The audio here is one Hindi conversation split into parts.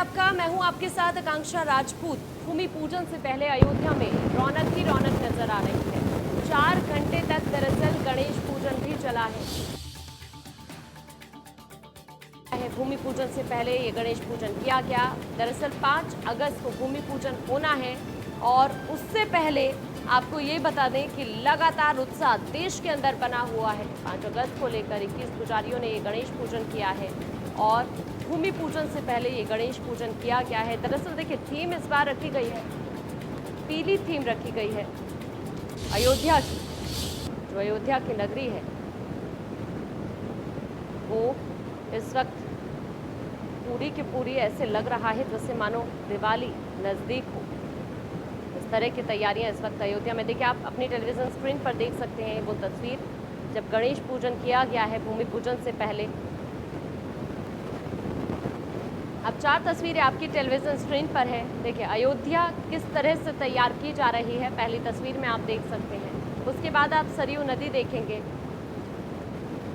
आपका। मैं हूं आपके साथ आकांक्षा राजपूत। भूमि पूजन से पहले अयोध्या में रौनक ही रौनक नजर आ रही है। 4 घंटे तक दरअसल गणेश पूजन भी चला है। भूमि पूजन से पहले ये गणेश पूजन किया गया। दरअसल 5 अगस्त को भूमि पूजन होना है और उससे पहले आपको ये बता दें कि लगातार उत्साह देश के अंदर बना हुआ है। 5 अगस्त को लेकर 21 पुजारियों ने ये गणेश पूजन किया है और भूमि पूजन से पहले ये गणेश पूजन किया गया है। दरअसल देखिए, थीम इस बार रखी गई है, पीली थीम रखी गई है अयोध्या की। जो अयोध्या की नगरी है वो इस वक्त पूरी की पूरी ऐसे लग रहा है जैसे मानो दिवाली नजदीक हो। इस तरह की तैयारियां इस वक्त अयोध्या में। देखिए, आप अपनी टेलीविजन स्क्रीन पर देख सकते हैं वो तस्वीर जब गणेश पूजन किया गया है भूमि पूजन से पहले। अब 4 तस्वीरें आपकी टेलीविजन स्क्रीन पर है। देखिए अयोध्या किस तरह से तैयार की जा रही है, पहली तस्वीर में आप देख सकते हैं। उसके बाद आप सरयू नदी देखेंगे।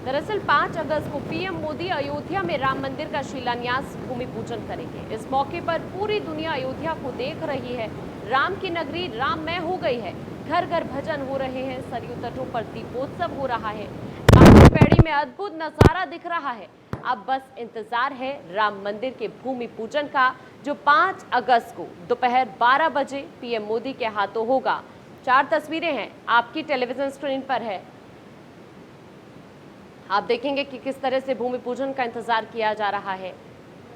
दरअसल 5 अगस्त को पीएम मोदी अयोध्या में राम मंदिर का शिलान्यास भूमि पूजन करेंगे। इस मौके पर पूरी दुनिया अयोध्या को देख रही है। राम की नगरी राममय हो गई है। घर घर भजन हो रहे हैं। सरयू तटों पर दीपोत्सव हो रहा है। पैड़ी में अद्भुत नजारा दिख रहा है। अब बस इंतजार है राम मंदिर के भूमि पूजन का, जो 5 अगस्त को दोपहर 12 बजे पीएम मोदी के हाथों होगा। 4 तस्वीरें हैं आपकी टेलीविजन स्क्रीन पर है। आप देखेंगे कि किस तरह से भूमि पूजन का इंतजार किया जा रहा है,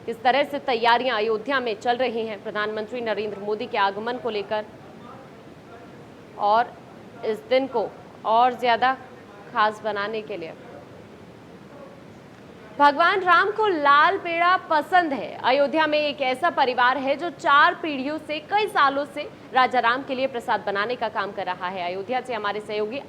किस तरह से तैयारियां अयोध्या में चल रही हैं प्रधानमंत्री नरेंद्र मोदी के आगमन को लेकर और इस दिन को और ज्यादा खास बनाने के लिए। भगवान राम को लाल पेड़ा पसंद है। अयोध्या में एक ऐसा परिवार है जो 4 पीढ़ियों से, कई सालों से राजा राम के लिए प्रसाद बनाने का काम कर रहा है। अयोध्या से हमारे सहयोगी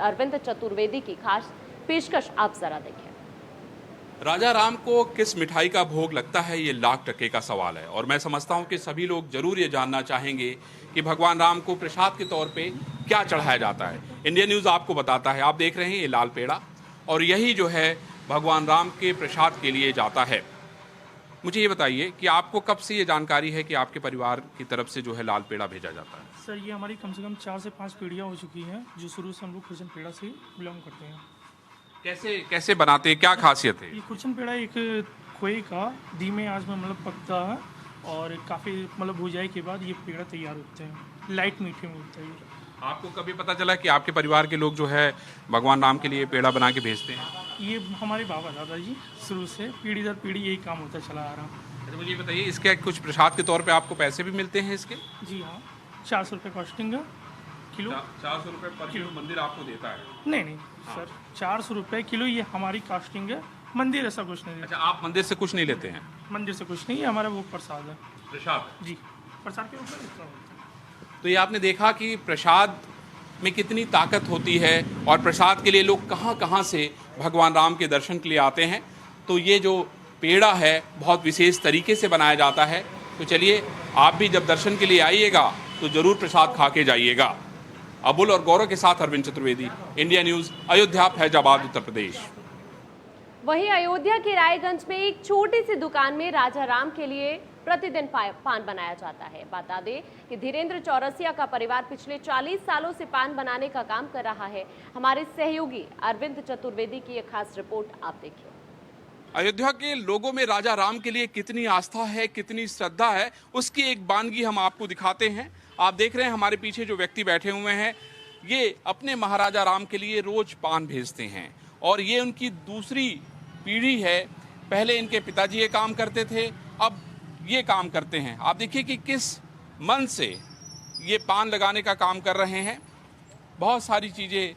अरविंद चतुर्वेदी की खास पेशकश आप जरा देखें। राजा राम को किस मिठाई का भोग लगता है, ये लाख टके का सवाल है और मैं समझता हूं कि सभी लोग जरूर ये जानना चाहेंगे कि भगवान राम को प्रसाद के तौर पे क्या चढ़ाया जाता है। इंडिया न्यूज आपको बताता है। आप देख रहे हैं ये लाल पेड़ा और यही जो है भगवान राम के प्रसाद के लिए जाता है। मुझे ये बताइए कि आपको कब से ये जानकारी है कि आपके परिवार की तरफ से जो है लाल पेड़ा भेजा जाता है? सर, ये हमारी कम से कम 4 से 5 पीढ़ियाँ हो चुकी हैं जो शुरू से हम लोग खुर्चन पेड़ा से बिलोंग करते हैं। कैसे कैसे बनाते हैं, क्या खासियत है? ये खुर्चन पेड़ा एक खोए का धीमे आंच में पकता है और काफ़ी भुजाई के बाद ये पेड़ा तैयार होते हैं। लाइट मीठे में होता है ये। आपको कभी पता चला कि आपके परिवार के लोग जो है भगवान राम के लिए पेड़ा बना के भेजते हैं? ये हमारे बाबा दादाजी शुरू से पीढ़ी दर पीढ़ी यही काम होता चला आ रहा। अच्छा, मुझे ये बताइए, इसके कुछ प्रसाद के तौर पे आपको पैसे भी मिलते हैं इसके? जी हाँ, 400 रुपये कॉस्टिंग है किलो। 400 रुपये पर किलो मंदिर आपको देता है? नहीं सर, 400 रुपये किलो ये हमारी कॉस्टिंग है। मंदिर ऐसा कुछ नहीं। अच्छा, आप मंदिर से कुछ नहीं लेते हैं? मंदिर से कुछ नहीं, हमारा वो प्रसाद है। प्रसाद? जी, प्रसाद के ऊपर इतना होता है। तो ये आपने देखा कि प्रसाद में कितनी ताकत होती है और प्रसाद के लिए लोग कहाँ कहाँ से भगवान राम के दर्शन के लिए आते हैं। तो ये जो पेड़ा है बहुत विशेष तरीके से बनाया जाता है। तो चलिए, आप भी जब दर्शन के लिए आइएगा तो ज़रूर प्रसाद खा के जाइएगा। अबुल और गौरव के साथ अरविंद चतुर्वेदी, इंडिया न्यूज़, अयोध्या, फैजाबाद, उत्तर प्रदेश। वहीं अयोध्या के रायगंज में एक छोटी सी दुकान में राजा राम के लिए प्रतिदिन पान बनाया जाता है। बता दें कि धीरेन्द्र चौरसिया का परिवार पिछले 40 सालों से पान बनाने का काम कर रहा है। हमारे सहयोगी अरविंद चतुर्वेदी की एक खास रिपोर्ट आप देखिए। अयोध्या के लोगों में राजा राम के लिए कितनी आस्था है, कितनी श्रद्धा है, उसकी एक वानगी हम आपको दिखाते हैं। आप देख रहे हैं हमारे पीछे जो व्यक्ति बैठे हुए हैं, ये अपने महाराजा राम के लिए रोज पान भेजते हैं और ये उनकी दूसरी पीढ़ी है। पहले इनके पिताजी ये काम करते थे, अब ये काम करते हैं। आप देखिए कि किस मन से ये पान लगाने का काम कर रहे हैं। बहुत सारी चीज़ें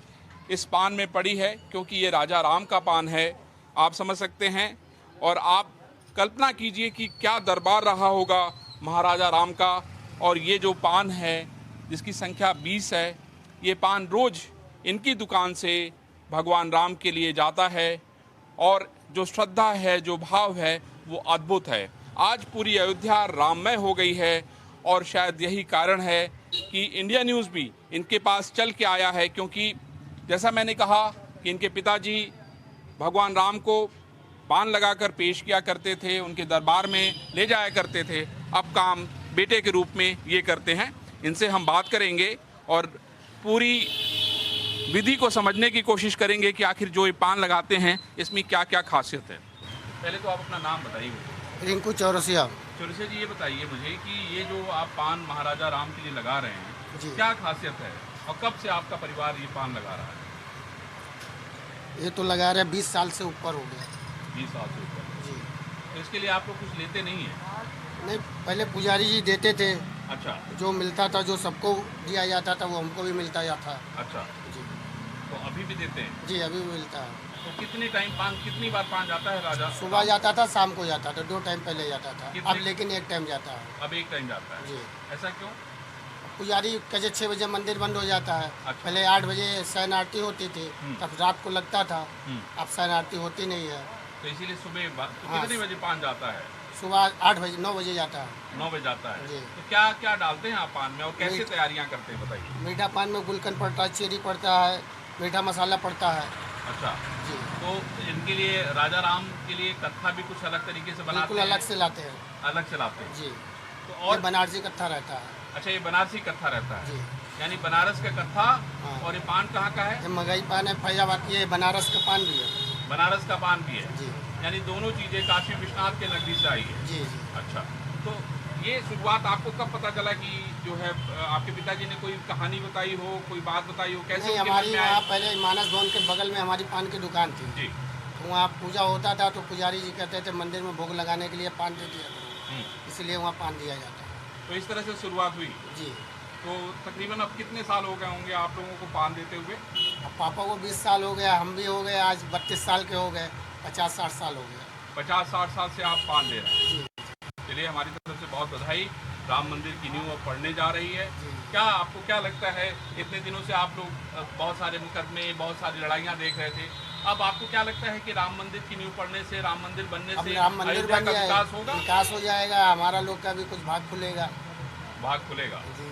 इस पान में पड़ी है क्योंकि ये राजा राम का पान है, आप समझ सकते हैं। और आप कल्पना कीजिए कि क्या दरबार रहा होगा महाराजा राम का। और ये जो पान है जिसकी संख्या 20 है, ये पान रोज़ इनकी दुकान से भगवान राम के लिए जाता है और जो श्रद्धा है, जो भाव है, वो अद्भुत है। आज पूरी अयोध्या राममय हो गई है और शायद यही कारण है कि इंडिया न्यूज़ भी इनके पास चल के आया है, क्योंकि जैसा मैंने कहा कि इनके पिताजी भगवान राम को पान लगाकर पेश किया करते थे, उनके दरबार में ले जाया करते थे, अब काम बेटे के रूप में ये करते हैं। इनसे हम बात करेंगे और पूरी विधि को समझने की कोशिश करेंगे कि आखिर जो ये पान लगाते हैं इसमें क्या क्या खासियत है। पहले तो आप अपना नाम बताइए। रिंकू चौरसिया। चौरसिया जी, ये बताइए मुझे कि ये जो आप पान महाराजा राम के लिए लगा रहे हैं, जी। क्या खासियत है और कब से आपका परिवार ये पान लगा रहा है? ये तो लगा रहे 20 साल से ऊपर हो गया। 20 साल से ऊपर। जी। तो इसके लिए आप लोग कुछ लेते नहीं है? नहीं, पहले पुजारी जी देते थे, अच्छा जो मिलता था, जो सबको दिया जाता था वो हमको भी मिलता था। अच्छा। जी। तो अभी भी देते हैं? जी, अभी भी मिलता है। तो कितनी बार पान जाता है राजा? सुबह जाता था, शाम को जाता था, 2 टाइम पहले जाता था। कितने? अब लेकिन 1 टाइम जाता है। अब एक टाइम जाता है? जी। ऐसा क्यों? पुजारी कहे 6 बजे मंदिर बंद हो जाता है। अच्छा। पहले 8 बजे शयन आरती होती थी, तब रात को लगता था। अब शयन आरती होती नहीं है। तो इसीलिए सुबह तो हाँ। कितने बजे पान जाता है? सुबह 8 बजे 9 बजे जाता है। 9 बजे जाता है। जी। तो क्या क्या डालते हैं आप पान में और कैसे मीठ- तैयारियां करते हैं, बताइए। मीठा पान में गुलकंद पड़ता है, चेरी पड़ता है, मीठा मसाला पड़ता है। अच्छा। जी। तो इनके लिए राजा राम के लिए कत्था भी कुछ अलग तरीके से बनाते बिल्कुल हैं? अलग से लाते हैं। अलग से लाते हैं। जी। तो और और बनारसी कत्था रहता है। अच्छा, ये बनारसी कत्था रहता है? जी। यानी बनारस का कत्था। हाँ। और ये पान कहाँ का है? ये मगई पान है, फैजाबाद की है, बनारस का पान भी है। बनारस का पान भी है। जी। यानी दोनों चीजें काशी विश्वनाथ के नगरी से आई है। जी। जी। अच्छा। तो ये शुरुआत आपको कब पता चला कि जो है आपके पिताजी ने कोई कहानी बताई हो, कोई बात बताई हो, कैसे नहीं, उनके हमारी मन में वहाँ आई? पहले मानस भवन के बगल में हमारी पान की दुकान थी। जी। तो वहाँ पूजा होता था, तो पुजारी जी कहते थे मंदिर में भोग लगाने के लिए पान दे दिया करो, हम्म। इसलिए वहाँ पान दिया जाता है। तो इस तरह से शुरुआत हुई। जी। तो तकरीबन अब कितने साल हो गए होंगे आप लोगों को पान देते हुए? अब पापा को 20 साल हो गया, हम भी हो गए, आज 32 साल के हो गए, 50-60 साल हो गया। 50-60 साल से आप पान दे रहे हैं। जी। चलिए, हमारी तरफ से बहुत बधाई। राम मंदिर की नींव अब पड़ने जा रही है। जी। क्या आपको क्या लगता है, इतने दिनों से आप लोग बहुत सारे मुकदमे, बहुत सारी लड़ाइयाँ देख रहे थे, अब आपको क्या लगता है कि राम मंदिर की नींव पड़ने से, राम मंदिर बनने अब से राम मंदिर अयोध्या बन का जाएगा, विकास होगा, विकास हो जाएगा, हमारा लोग का भी कुछ भाग खुलेगा। भाग खुलेगा? जी।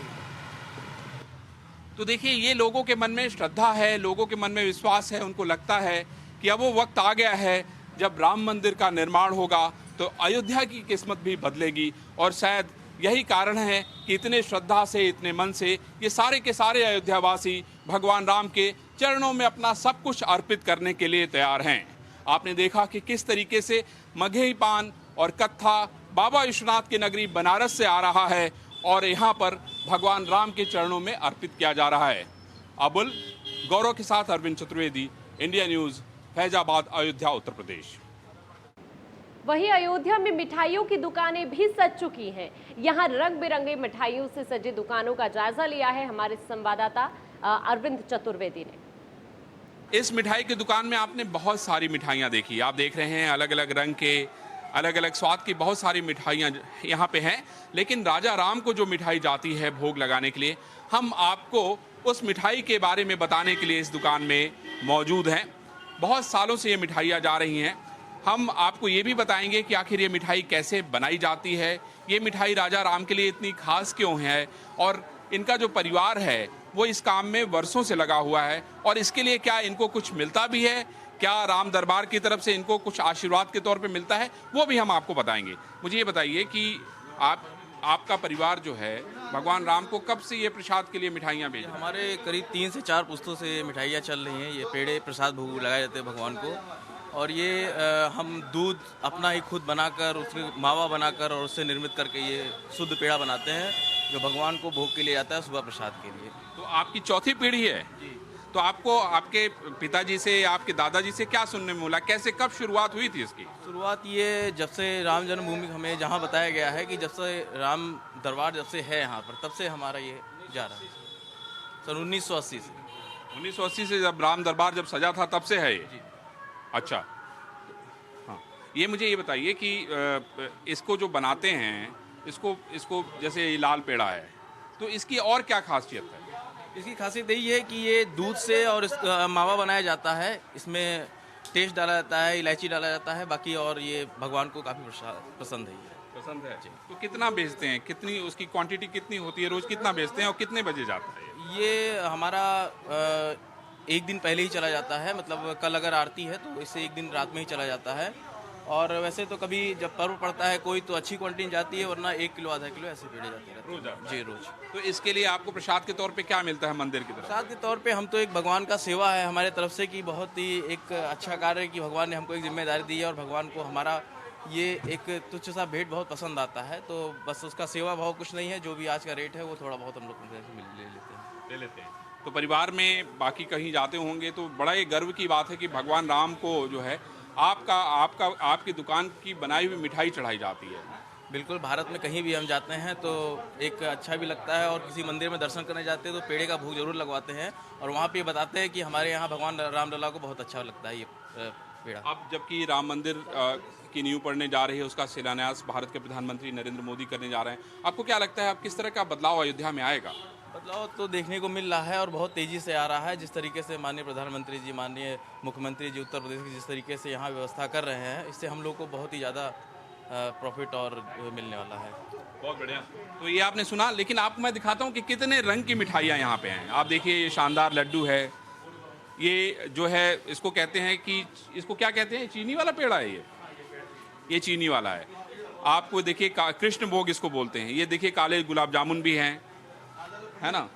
तो देखिए, ये लोगों के मन में श्रद्धा है, लोगों के मन में विश्वास है। उनको लगता है कि अब वो वक्त आ गया है जब राम मंदिर का निर्माण होगा तो अयोध्या की किस्मत भी बदलेगी। और शायद यही कारण है कि इतने श्रद्धा से, इतने मन से ये सारे के सारे अयोध्यावासी भगवान राम के चरणों में अपना सब कुछ अर्पित करने के लिए तैयार हैं। आपने देखा कि किस तरीके से मघई पान और कत्था बाबा विश्वनाथ की नगरी बनारस से आ रहा है और यहाँ पर भगवान राम के चरणों में अर्पित किया जा रहा है। अबुल गौरव के साथ अरविंद चतुर्वेदी, इंडिया न्यूज़, फैजाबाद, अयोध्या, उत्तर प्रदेश। वहीं अयोध्या में मिठाइयों की दुकानें भी सज चुकी हैं। यहाँ रंग बिरंगे मिठाइयों से सजी दुकानों का जायजा लिया है हमारे संवाददाता अरविंद चतुर्वेदी ने। इस मिठाई की दुकान में आपने बहुत सारी मिठाइयाँ देखी। आप देख रहे हैं अलग अलग रंग के, अलग अलग स्वाद की बहुत सारी मिठाइयाँ यहाँ पे हैं। लेकिन राजा राम को जो मिठाई जाती है भोग लगाने के लिए, हम आपको उस मिठाई के बारे में बताने के लिए इस दुकान में मौजूद हैं। बहुत सालों से ये मिठाइयाँ जा रही हैं। हम आपको ये भी बताएंगे कि आखिर ये मिठाई कैसे बनाई जाती है, ये मिठाई राजा राम के लिए इतनी खास क्यों है, और इनका जो परिवार है वो इस काम में वर्षों से लगा हुआ है, और इसके लिए क्या इनको कुछ मिलता भी है, क्या राम दरबार की तरफ से इनको कुछ आशीर्वाद के तौर पे मिलता है, वो भी हम आपको बताएंगे। मुझे ये बताइए कि आपका परिवार जो है भगवान राम को कब से ये प्रसाद के लिए मिठाइयाँ भेज रहा है? हमारे करीब 3 से 4 पुस्तों से ये मिठाइयाँ चल रही हैं। ये पेड़े प्रसाद भोग लगाए जाते हैं भगवान को, और ये हम दूध अपना ही खुद बनाकर, उसमें मावा बनाकर और उससे निर्मित करके ये शुद्ध पेड़ा बनाते हैं, जो भगवान को भोग के लिए जाता है सुबह प्रसाद के लिए। तो आपकी चौथी पीढ़ी है जी। तो आपको आपके पिताजी से, आपके दादाजी से क्या सुनने में मिला, कैसे कब शुरुआत हुई थी इसकी? शुरुआत ये जब से राम जन्मभूमि हमें जहाँ बताया गया है कि जब से राम दरबार जब से है यहाँ पर, तब से हमारा ये जा रहा है। सन 1980 से। 1980 से जब राम दरबार जब सजा था तब से है ये? जी। अच्छा, हाँ। ये मुझे ये बताइए कि इसको जो बनाते हैं, इसको जैसे ये लाल पेड़ा है, तो इसकी और क्या खासियत है? इसकी खासियत यही है कि ये दूध से और मावा बनाया जाता है। इसमें टेस्ट डाला जाता है, इलायची डाला जाता है, बाकी और ये भगवान को काफ़ी पसंद है। पसंद है जी। तो कितना बेचते हैं, कितनी उसकी क्वांटिटी कितनी होती है, रोज़ कितना बेचते हैं और कितने बजे जाता है ये? हमारा एक दिन पहले ही चला जाता है, मतलब कल अगर आरती है तो इससे एक दिन रात में ही चला जाता है। और वैसे तो कभी जब पर्व पड़ता है कोई तो अच्छी क्वांटिटी जाती है, वरना 1 किलो आधा किलो ऐसे पेड़े जाते रहते हैं रोज? जी रोज। तो इसके लिए आपको प्रसाद के तौर पे क्या मिलता है मंदिर की तरफ? प्रसाद के तौर पे हम तो एक भगवान का सेवा है हमारे तरफ से कि बहुत ही एक अच्छा कार्य है कि भगवान ने हमको एक जिम्मेदारी दी है और भगवान को हमारा ये एक तुच्छ सा भेंट बहुत पसंद आता है, तो बस उसका सेवा भाव कुछ नहीं है, जो भी आज का रेट है वो थोड़ा बहुत हम लोग ले लेते हैं। तो परिवार में बाकी कहीं जाते होंगे तो बड़ा ये गर्व की बात है कि भगवान राम को जो है आपकी दुकान की बनाई हुई मिठाई चढ़ाई जाती है। बिल्कुल, भारत में कहीं भी हम जाते हैं तो एक अच्छा भी लगता है, और किसी मंदिर में दर्शन करने जाते हैं तो पेड़े का भोग जरूर लगवाते हैं, और वहाँ पे बताते हैं कि हमारे यहाँ भगवान रामलला को बहुत अच्छा लगता है ये पेड़ा। अब जबकि राम मंदिर की नींव पड़ने जा रही है, उसका शिलान्यास भारत के प्रधानमंत्री नरेंद्र मोदी करने जा रहे हैं, आपको क्या लगता है अब किस तरह का बदलाव अयोध्या में आएगा? बदलाव तो देखने को मिल रहा है और बहुत तेज़ी से आ रहा है। जिस तरीके से माननीय प्रधानमंत्री जी, माननीय मुख्यमंत्री जी उत्तर प्रदेश की जिस तरीके से यहाँ व्यवस्था कर रहे हैं, इससे हम लोग को बहुत ही ज़्यादा प्रॉफिट और मिलने वाला है। बहुत बढ़िया। तो ये आपने सुना, लेकिन आपको मैं दिखाता हूँ कि कितने रंग की मिठाइयाँ यहाँ पे हैं। आप देखिए, ये शानदार लड्डू है, ये जो है इसको कहते हैं कि इसको क्या कहते हैं, चीनी वाला पेड़ा है ये चीनी वाला है। आपको देखिए कृष्ण भोग इसको बोलते हैं। ये देखिए काले गुलाब जामुन भी हैं, है ना।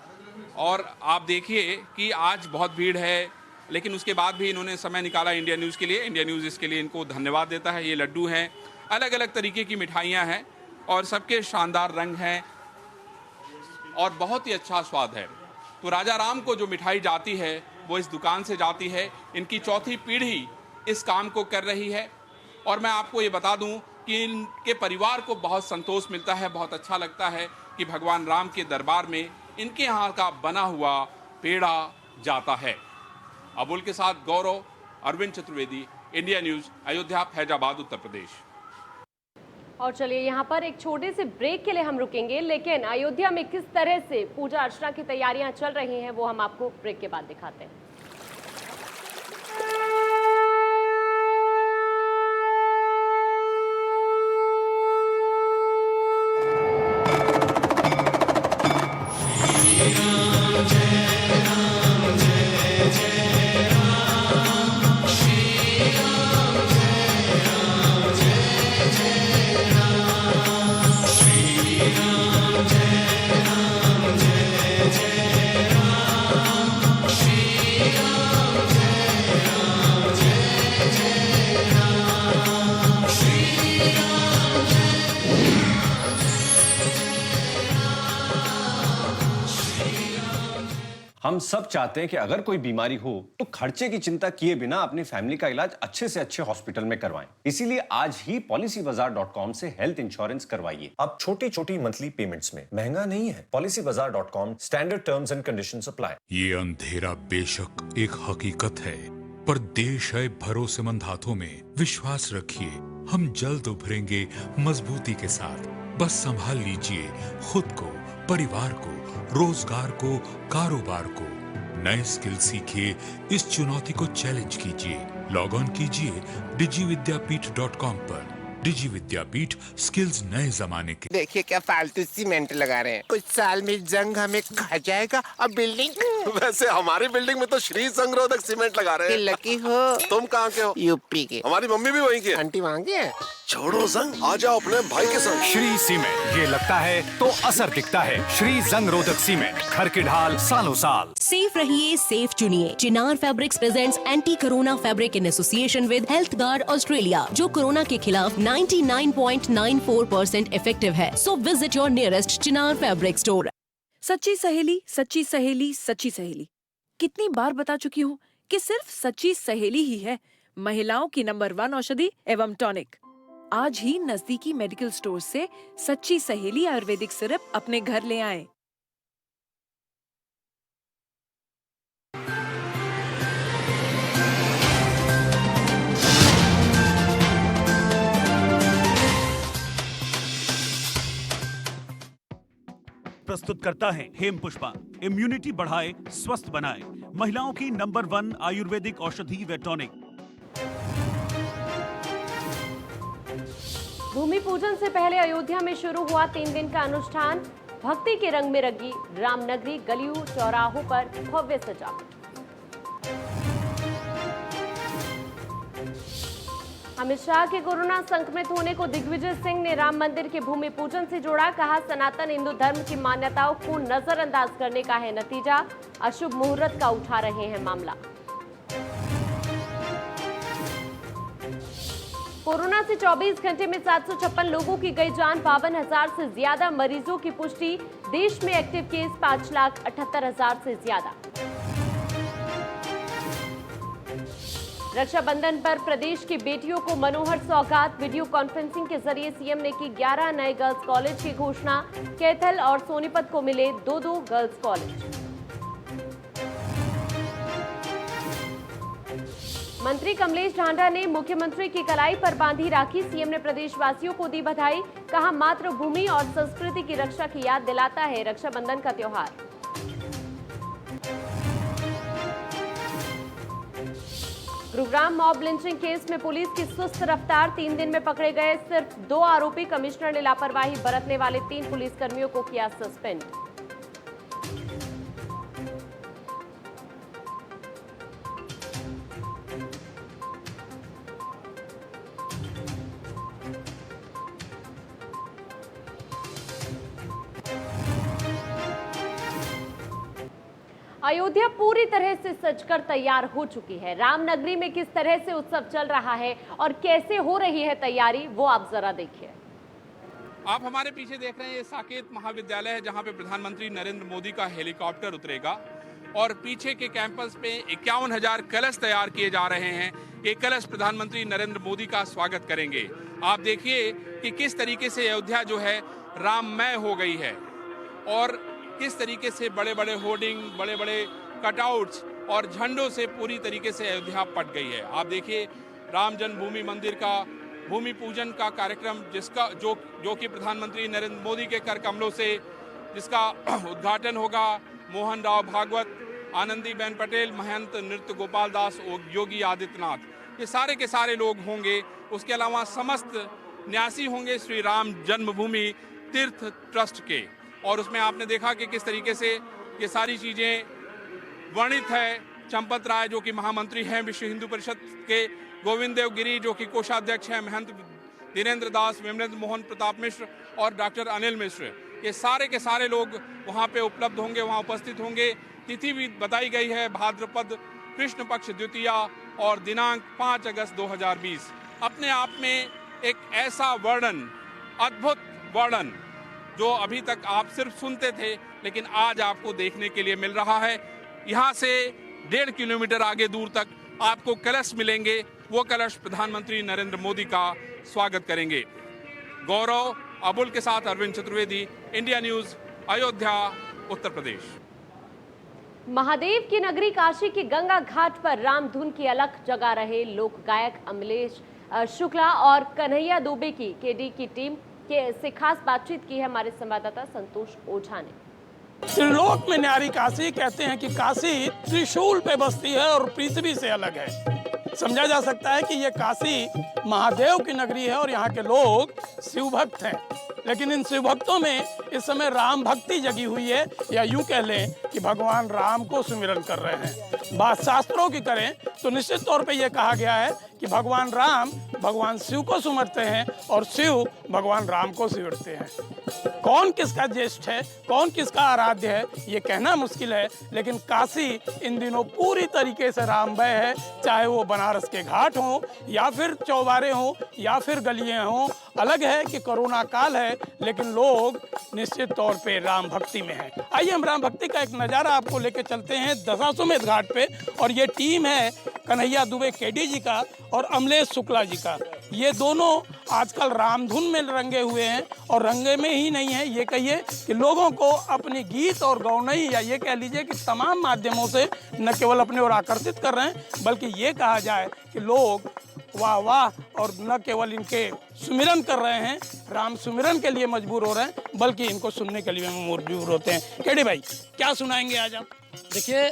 और आप देखिए कि आज बहुत भीड़ है, लेकिन उसके बाद भी इन्होंने समय निकाला इंडिया न्यूज़ के लिए। इंडिया न्यूज़ इसके लिए इनको धन्यवाद देता है। ये लड्डू हैं, अलग अलग तरीके की मिठाइयाँ हैं और सबके शानदार रंग हैं और बहुत ही अच्छा स्वाद है। तो राजा राम को जो मिठाई जाती है वो इस दुकान से जाती है। इनकी चौथी पीढ़ी इस काम को कर रही है और मैं आपको ये बता दूं कि इनके परिवार को बहुत संतोष मिलता है, बहुत अच्छा लगता है कि भगवान राम के दरबार में इनके यहाँ का बना हुआ पेड़ा जाता है। अबुल के साथ गौरव, अरविंद चतुर्वेदी, इंडिया न्यूज़, अयोध्या, फैजाबाद, उत्तर प्रदेश। और चलिए यहाँ पर एक छोटे से ब्रेक के लिए हम रुकेंगे, लेकिन अयोध्या में किस तरह से पूजा अर्चना की तैयारियां चल रही हैं वो हम आपको ब्रेक के बाद दिखाते हैं। हम सब चाहते हैं कि अगर कोई बीमारी हो तो खर्चे की चिंता किए बिना अपनी फैमिली का इलाज अच्छे से अच्छे हॉस्पिटल में करवाएं। इसीलिए आज ही policybazaar.com से हेल्थ इंश्योरेंस करवाइए। अब छोटी छोटी मंथली पेमेंट्स में महंगा नहीं है। policybazaar.com, standard terms and conditions apply. ये अंधेरा बेशक एक हकीकत है, पर देश है भरोसेमंद हाथों में। विश्वास रखिए, हम जल्द उभरेंगे मजबूती के साथ। बस संभाल लीजिए खुद को, परिवार को, रोजगार को, कारोबार को। नए स्किल सीखिए, इस चुनौती को चैलेंज कीजिए। लॉग ऑन कीजिए digividyapith.com पर। डिजी विद्यापीठ, स्किल्स नए जमाने के। देखिए क्या फालतू सीमेंट लगा रहे हैं, कुछ साल में जंग हमें खा जाएगा और बिल्डिंग। वैसे हमारी बिल्डिंग में तो श्री संगरोधक सीमेंट लगा रहे हैं। लकी हो। तुम कहाँ के हो? यूपी के। हमारी मम्मी भी वहीं की है। आंटी वहाँ की है। छोड़ो जंग, आ जाओ अपने भाई के संग। श्री सीमेंट, ये लगता है तो असर दिखता है। श्री जंग रोधक सीमेंट, घर की ढाल सालों साल। सेफ रहिए, सेफ चुनिए। Chinar fabrics presents anti corona fabric in association with health guard Australia, जो कोरोना के खिलाफ 99.94% इफेक्टिव है। So visit your nearest Chinar fabric store. सच्ची सहेली, सच्ची सहेली, सच्ची सहेली। कितनी बार बता चुकी हूँ कि सिर्फ सच्ची सहेली ही है महिलाओं की नंबर 1 औषधि एवं टॉनिक। आज ही नजदीकी मेडिकल स्टोर से सच्ची सहेली आयुर्वेदिक सिरप अपने घर ले आएं। प्रस्तुत करता है हेम पुष्पा। इम्यूनिटी बढ़ाए, स्वस्थ बनाए, महिलाओं की नंबर 1 आयुर्वेदिक औषधि व टॉनिक। भूमि पूजन से पहले अयोध्या में शुरू हुआ 3 दिन का अनुष्ठान। भक्ति के रंग में रंगी रामनगरी, गलियों चौराहों पर भव्य सजावट। अमित शाह के कोरोना संक्रमित होने को दिग्विजय सिंह ने राम मंदिर के भूमि पूजन से जोड़ा। कहा, सनातन हिंदू धर्म की मान्यताओं को नजरअंदाज करने का है नतीजा। अशुभ मुहूर्त का उठा रहे हैं मामला। कोरोना से 24 घंटे में 756 लोगों की गई जान। 52,000 से ज्यादा मरीजों की पुष्टि। देश में एक्टिव केस 5,78,000 से ज्यादा। रक्षाबंधन पर प्रदेश की बेटियों को मनोहर सौगात। वीडियो कॉन्फ्रेंसिंग के जरिए सीएम ने की 11 नए गर्ल्स कॉलेज की घोषणा। कैथल और सोनीपत को मिले 2-2 गर्ल्स कॉलेज। मंत्री कमलेश ढांडा ने मुख्यमंत्री की कलाई पर बांधी राखी। सीएम ने प्रदेशवासियों को दी बधाई। कहा, मातृभूमि और संस्कृति की रक्षा की याद दिलाता है रक्षाबंधन का त्योहार। गुरुग्राम मॉब लिंचिंग केस में पुलिस की सुस्त रफ्तार। 3 दिन में पकड़े गए सिर्फ 2 आरोपी। कमिश्नर ने लापरवाही बरतने वाले 3 पुलिसकर्मियों को किया सस्पेंड। अयोध्या पूरी तरह से सजकर तैयार हो चुकी है। रामनगरी में किस तरह से उत्सव चल रहा है और कैसे हो रही है तैयारी, वो आप जरा देखिए। आप हमारे पीछे देख रहे हैं ये साकेत महाविद्यालय है, जहां पे प्रधानमंत्री नरेंद्र मोदी का हेलीकॉप्टर उतरेगा और पीछे के कैंपस पे 51,000 कलश तैयार किए जा रहे हैं। ये कलश प्रधानमंत्री नरेंद्र मोदी का स्वागत करेंगे। आप देखिए कि किस तरीके से अयोध्या जो है राममय हो गई है और किस तरीके से बड़े बड़े होर्डिंग, बड़े बड़े कटआउट्स और झंडों से पूरी तरीके से अयोध्या पट गई है। आप देखिए राम जन्मभूमि मंदिर का भूमि पूजन का कार्यक्रम, जिसका जो कि प्रधानमंत्री नरेंद्र मोदी के कर कमलों से जिसका उद्घाटन होगा। मोहन राव भागवत, आनंदीबेन पटेल, महंत नृत्य गोपाल दास, योगी आदित्यनाथ, ये सारे के सारे लोग होंगे। उसके अलावा समस्त न्यासी होंगे श्री राम जन्मभूमि तीर्थ ट्रस्ट के। और उसमें आपने देखा कि किस तरीके से ये सारी चीज़ें वर्णित है। चंपत राय जो कि महामंत्री हैं विश्व हिंदू परिषद के, गोविंद देव गिरी जो कि कोषाध्यक्ष हैं, महंत दिनेंद्र दास, विमलेंद्र मोहन प्रताप मिश्र और डॉक्टर अनिल मिश्र, ये सारे के सारे लोग वहाँ पे उपलब्ध होंगे, वहाँ उपस्थित होंगे। तिथि भी बताई गई है भाद्रपद कृष्ण पक्ष द्वितीया और दिनांक 5 अगस्त 2020। अपने आप में एक ऐसा वर्णन, अद्भुत वर्णन जो अभी तक आप सिर्फ सुनते थे, लेकिन आज आपको देखने के लिए मिल रहा है। यहाँ से 1.5 किलोमीटर आगे दूर तक आपको कलश मिलेंगे। वो कलश प्रधानमंत्री नरेंद्र मोदी का स्वागत करेंगे। गौरव अबुल के साथ अरविंद चतुर्वेदी, इंडिया न्यूज, अयोध्या, उत्तर प्रदेश। महादेव की नगरी काशी के गंगा घाट पर रामधुन की अलख जगा रहे लोक गायक अमलेश शुक्ला और कन्हैया दुबे की केडी की टीम से खास बातचीत की है हमारे संवाददाता संतोष ओझा ने। त्रिलोक में न्यारी काशी कहते हैं कि काशी त्रिशूल पे बसती है और पृथ्वी से अलग है। समझा जा सकता है कि ये काशी महादेव की नगरी है और यहाँ के लोग शिव भक्त हैं। लेकिन इन शिव भक्तों में इस समय राम भक्ति जगी हुई है, या यूं कह लें कि भगवान राम को सुमिरन कर रहे हैं। बात शास्त्रों की करें तो निश्चित तौर पे ये कहा गया है कि भगवान राम भगवान शिव को सुमरते हैं और शिव भगवान राम को सिमरते हैं। कौन किसका ज्येष्ठ है, कौन किसका आराध्य है, ये कहना मुश्किल है, लेकिन काशी इन दिनों पूरी तरीके से राममय है। चाहे वो बनारस के घाट हों या फिर चौबारे हों या फिर गलियां हों। अलग है कि कोरोना काल है, लेकिन लोग निश्चित तौर पे राम भक्ति में हैं। आइए हम राम भक्ति का एक नज़ारा आपको लेके चलते हैं दशाश्वमेध घाट पे। और ये टीम है कन्हैया दुबे केडी जी का और अमलेश शुक्ला जी का। ये दोनों आजकल रामधुन में रंगे हुए हैं और रंगे में ही नहीं है, ये कहिए कि लोगों को अपने गीत और गौनई, या ये कह लीजिए कि तमाम माध्यमों से न केवल अपने ओर आकर्षित कर रहे हैं, बल्कि ये कहा जाए कि लोग वाह वाह और न केवल इनके सुमिरन कर रहे हैं, राम सुमिरन के लिए मजबूर हो रहे हैं, बल्कि इनको सुनने के लिए मजबूर होते हैं। केडी भाई, क्या सुनाएंगे आज आप? देखिए,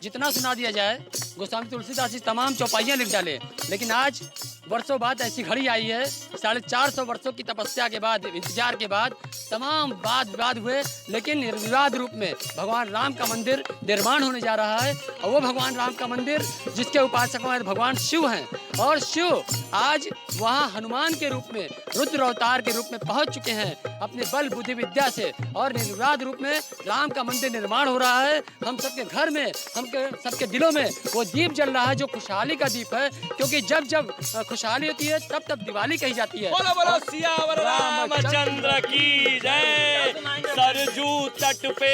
जितना सुना दिया जाए, गोस्वामी तुलसीदास जी तमाम चौपाइयाँ लिख डाले, लेकिन आज वर्षों बाद ऐसी घड़ी आई है, 450 वर्षों की तपस्या के बाद, इंतजार के बाद तमाम वाद विवाद हुए, लेकिन निर्विवाद रूप में भगवान राम का मंदिर निर्माण होने जा रहा है। और वो भगवान राम का मंदिर जिसके उपासक भगवान शिव हैं, और शिव आज वहाँ हनुमान के रूप में, रुद्र अवतार के रूप में पहुँच चुके हैं अपने बल बुद्धि विद्या से, और निर्विवाद रूप में राम का मंदिर निर्माण हो रहा है। हम सबके घर में, हम सबके दिलों में वो दीप जल रहा है जो खुशहाली का दीप है, क्योंकि जब जब खुशहाली होती है तब तब दिवाली कही जाती है। बोलो बोलो सियावर रामचंद्र की जय। सरजू तट पे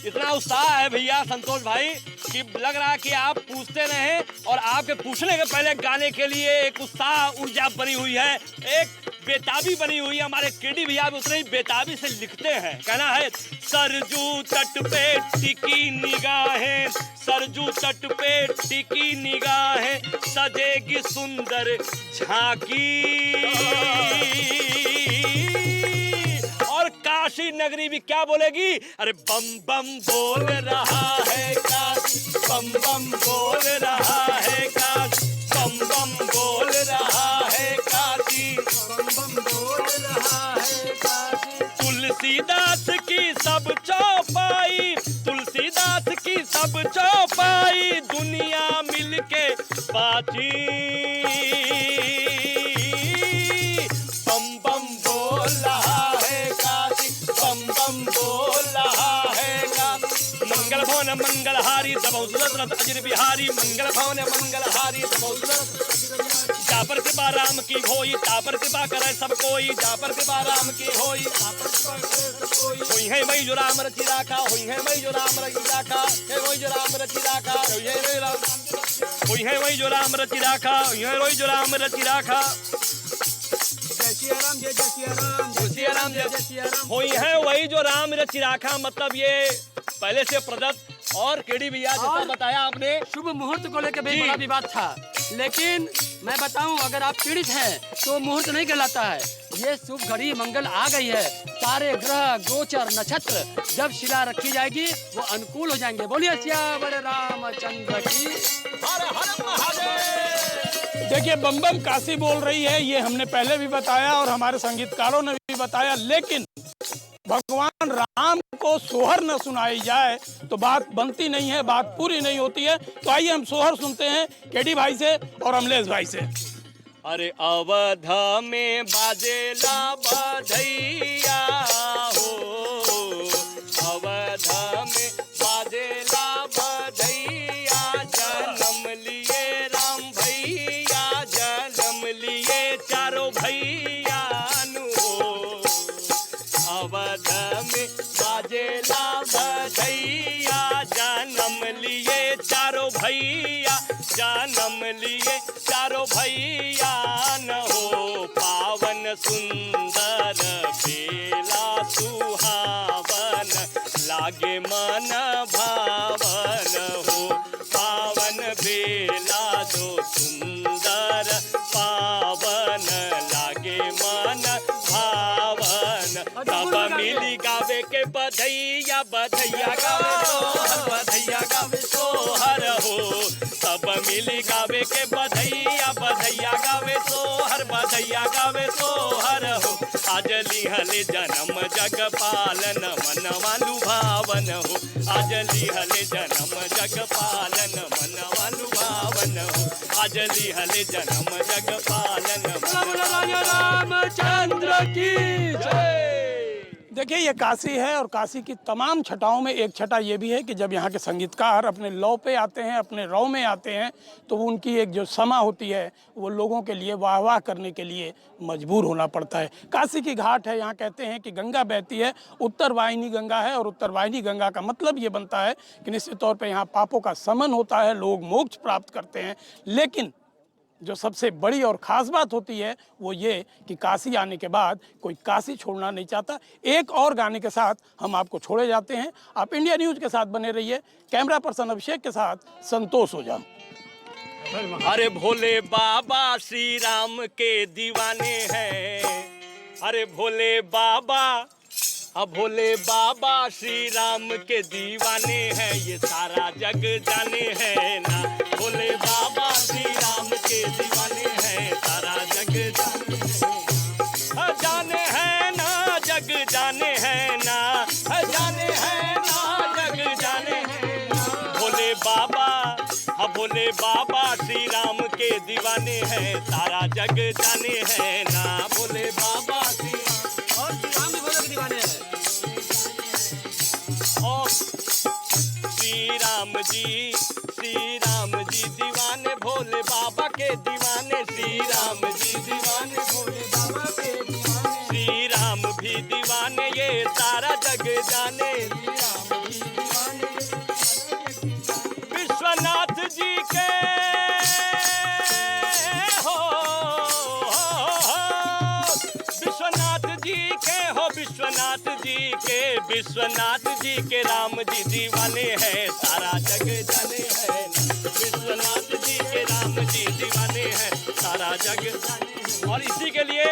इतना उत्साह है भैया संतोष भाई कि लग रहा है कि आप पूछते रहे, और आपके पूछने के पहले गाने के लिए एक उत्साह ऊर्जा बनी हुई है, एक बेताबी बनी हुई है। हमारे केडी भैया भी उतने ही बेताबी से लिखते हैं। कहना है सरजू तट पे टिकी निगाहें, सरजू तट पे टिकी निगाहें, सजेगी सुंदर झांकी। और काशी नगरी भी क्या बोलेगी? अरे बम बम बोल रहा है काशी, बम बम बोल रहा है काशी, बम बम बोल रहा है काशी, बम बम बोल रहा है काशी। तुलसीदास की सब चौपाई, तुलसीदास की सब चौपाई, दुनिया मिलके बाजी। बम बम बोल रहा है काशी, बम बम बोल रहा है काशी। मंगल भवन मंगलहारी दबौ सुरत अजर बिहारी, मंगल भवन मंगलहारी दबौ सुरत। जापर कृपा राम की होई, तापर कृपा करे सब कोई, जापर कृपा राम की होई, होई है वही जो राम रचि राखा, होई है वही जो राम रचि राखा, है वही जो राम रचि राखा, होई है वही वही जो राम रचि राखा, होई है वही जो राम रचि राखा। जय सिया राम, जय सिया राम, जय सिया राम, जय सिया राम। होई है वही जो राम रचि राखा, मतलब ये पहले से प्रदत्त। और केडी भैया जैसा बताया आपने, शुभ मुहूर्त को लेकर भी बड़ा विवाद था, लेकिन मैं बताऊं अगर आप पीड़ित हैं तो मुहूर्त नहीं कहलाता है, ये शुभ घड़ी मंगल आ गई है। सारे ग्रह गोचर नक्षत्र जब शिला रखी जाएगी वो अनुकूल हो जाएंगे। बोलिए सियावर रामचंद्र की। हर हर महादेव। देखिए बम बम काशी बोल रही है, ये हमने पहले भी बताया और हमारे संगीतकारों ने भी बताया, लेकिन भगवान राम को सोहर न सुनाई जाए तो बात बनती नहीं है, बात पूरी नहीं होती है। तो आइए हम सोहर सुनते हैं केडी भाई से और अमलेश भाई से। अरे अवध में बाजेला बधैया हो, अवध में बाजेला बधैया, जन्म लिए राम भैया, जन्म लिए चारों भैया नु। अवध में बाजेला बधैया, जन्म लिए चारों भैया, जन्म लिए चारों भैया न हो। पावन सुंदर बेला सुहावन, लागे मन भावन हो। पावन बेला जो सुंदर पावन, लागे मन भावन। सब मिली गावे के बधैया, बधैया गावे सोहर, बधैया गावे सोहर हो। सब मिली गावे के बधैया, बधैया गावे सोहर, बधैया गावे सोहर हो। आज लिहले जन्म जग पालन, मनवा लुभावन हो। आज लिहले जन्म जग पालन, मनवा लुभावन हो। आज लिहले जन्म जग पालन, मनवा रामचंद्र की जय। देखिए ये काशी है और काशी की तमाम छटाओं में एक छटा ये भी है कि जब यहाँ के संगीतकार अपने लौ पे आते हैं, अपने रौ में आते हैं, तो उनकी एक जो समा होती है वो लोगों के लिए वाह वाह करने के लिए मजबूर होना पड़ता है। काशी की घाट है, यहाँ कहते हैं कि गंगा बहती है, उत्तर वाहिनी गंगा है, और उत्तर वाहिनी गंगा का मतलब ये बनता है कि निश्चित तौर पर यहाँ पापों का समन होता है, लोग मोक्ष प्राप्त करते हैं। लेकिन जो सबसे बड़ी और ख़ास बात होती है वो ये कि काशी आने के बाद कोई काशी छोड़ना नहीं चाहता। एक और गाने के साथ हम आपको छोड़े जाते हैं। आप इंडिया न्यूज़ के साथ बने रहिए। कैमरा पर्सन अभिषेक के साथ संतोष ओझा। अरे भोले बाबा श्री राम के दीवाने हैं, अरे भोले बाबा, अब भोले बाबा श्री राम के दीवाने हैं, ये सारा जग जाने हैं ना। भोले बाबा श्री राम के दीवाने हैं, सारा जग जाने। जाने हैं ना, जाने हैं ना, जग जाने हैं ना। भोले बाबा, हाँ भोले बाबा श्री राम के दीवाने हैं, सारा जग जाने हैं ना। भोले बाबा श्री और श्री राम भी भोले के दीवाने हैं। और श्री राम जी दीवाने, भोले बाबा के दीवाने। श्री राम जी दीवाने, भोले बाबा के दीवाने। श्री राम भी दीवाने, ये सारा जग जाने। विश्वनाथ जी के हो, विश्वनाथ जी के हो, विश्वनाथ जी के, विश्वनाथ जी के राम जी दीवाने हैं, सारा जग जाने हैं। विश्वनाथ जी के राम जी दीवाने हैं, सारा जग जाने। और इसी के लिए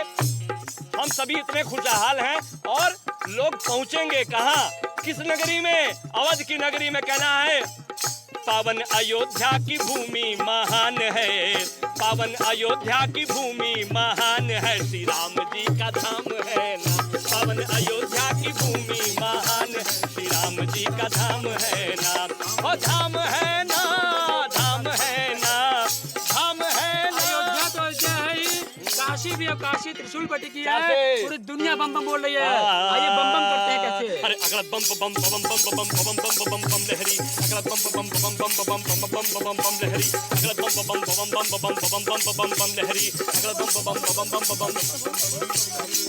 हम सभी इतने खुशहाल हैं। और लोग पहुंचेंगे कहाँ, किस नगरी में? अवध की नगरी में। कहना है पावन अयोध्या की भूमि महान है, पावन अयोध्या की भूमि महान है, श्री राम जी का धाम है ना। पावन अयोध्या की भूमि महान है, श्री राम जी का धाम है ना। ओ धाम है ना, धाम है ना, धाम है ना। अयोध्या तो अयोध्या है ही, काशी भी है, काशी त्रिशूल पट्टी की है, पूरी दुनिया बम बम बोल रही है। आइए बम बम करते हैं कैसे। अरे अगला बम बम बम बम बम बम बम बम बम बम लहरी, अगला बम बम बम बम बम बम बम बम बम लहरी, अगला बम बम बम बम बम बम बम बम बम लहरी, अगला बम बम बम बम बम।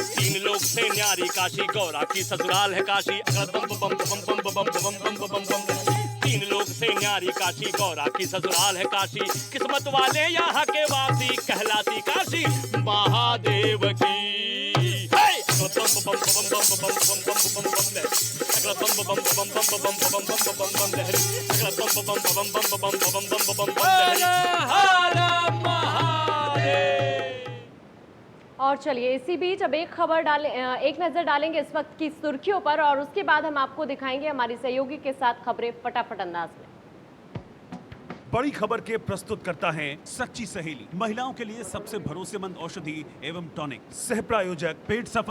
तीन लोग से न्यारी काशी, गौरा की ससुराल है काशी, अगला बम बम बम बम बम बम बम बम। तीन लोग से न्यारी काशी, गौरा की ससुराल है काशी, किस्मत वाले यहाँ के वासी, कहलाती काशी महादेव की। और चलिए इसी बीच अब एक नजर डालेंगे इस वक्त की सुर्खियों पर, और उसके बाद हम आपको दिखाएंगे हमारी सहयोगी के साथ खबरें फटाफट अंदाज में। बड़ी खबर के प्रस्तुत करता है सच्ची सहेली, महिलाओं के लिए सबसे भरोसेमंद औषधि एवं टॉनिक। सह प्रायोजक पेट सफा